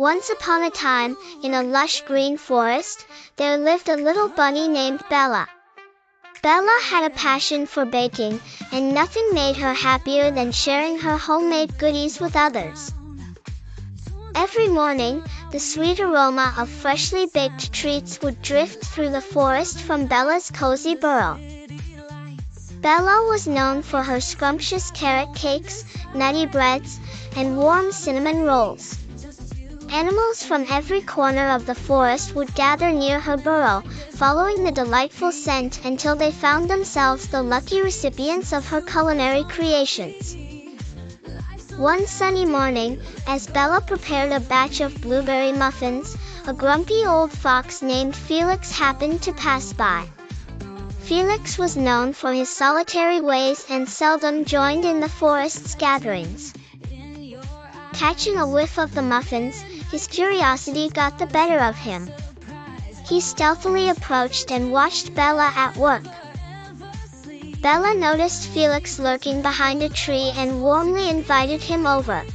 Once upon a time, in a lush green forest, there lived a little bunny named Bella. Bella had a passion for baking, and nothing made her happier than sharing her homemade goodies with others. Every morning, the sweet aroma of freshly baked treats would drift through the forest from Bella's cozy burrow. Bella was known for her scrumptious carrot cakes, nutty breads, and warm cinnamon rolls. Animals from every corner of the forest would gather near her burrow, following the delightful scent until they found themselves the lucky recipients of her culinary creations. One sunny morning, as Bella prepared a batch of blueberry muffins, a grumpy old fox named Felix happened to pass by. Felix was known for his solitary ways and seldom joined in the forest's gatherings. Catching a whiff of the muffins, his curiosity got the better of him. He stealthily approached and watched Bella at work. Bella noticed Felix lurking behind a tree and warmly invited him over.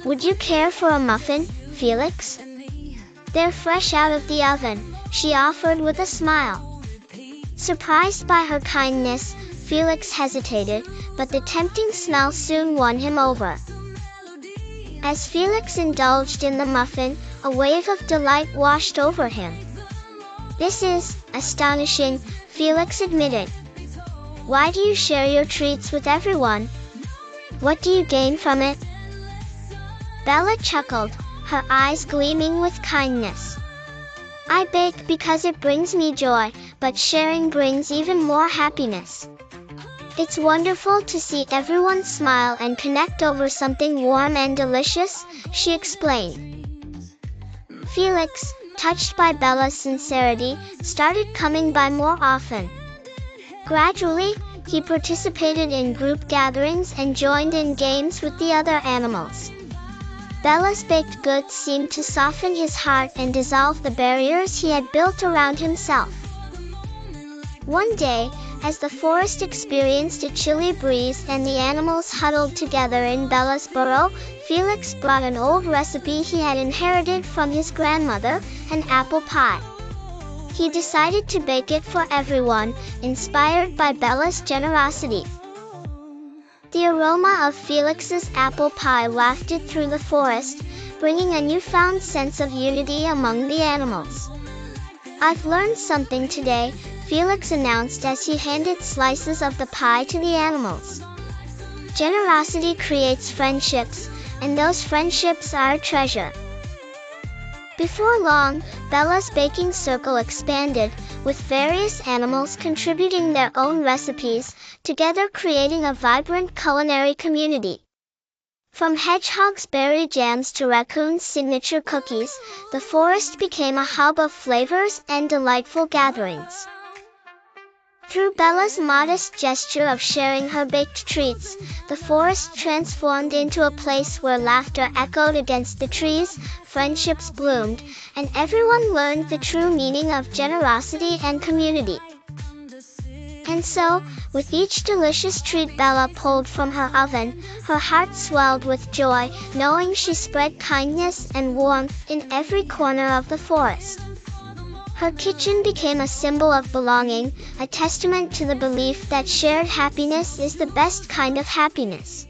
"Would you care for a muffin, Felix? They're fresh out of the oven," she offered with a smile. Surprised by her kindness, Felix hesitated, but the tempting smell soon won him over. As Felix indulged in the muffin, a wave of delight washed over him. "This is astonishing," Felix admitted. "Why do you share your treats with everyone? What do you gain from it?" Bella chuckled, her eyes gleaming with kindness. "I bake because it brings me joy, but sharing brings even more happiness. It's wonderful to see everyone smile and connect over something warm and delicious," she explained. Felix, touched by Bella's sincerity, started coming by more often. Gradually, he participated in group gatherings and joined in games with the other animals. Bella's baked goods seemed to soften his heart and dissolve the barriers he had built around himself. One day, as the forest experienced a chilly breeze and the animals huddled together in Bella's burrow, Felix brought an old recipe he had inherited from his grandmother, an apple pie. He decided to bake it for everyone, inspired by Bella's generosity. The aroma of Felix's apple pie wafted through the forest, bringing a newfound sense of unity among the animals. "I've learned something today," Felix announced as he handed slices of the pie to the animals. "Generosity creates friendships, and those friendships are a treasure." Before long, Bella's baking circle expanded, with various animals contributing their own recipes, together creating a vibrant culinary community. From hedgehogs' berry jams to raccoons' signature cookies, the forest became a hub of flavors and delightful gatherings. Through Bella's modest gesture of sharing her baked treats, the forest transformed into a place where laughter echoed against the trees, friendships bloomed, and everyone learned the true meaning of generosity and community. And so, with each delicious treat Bella pulled from her oven, her heart swelled with joy, knowing she spread kindness and warmth in every corner of the forest. Her kitchen became a symbol of belonging, a testament to the belief that shared happiness is the best kind of happiness.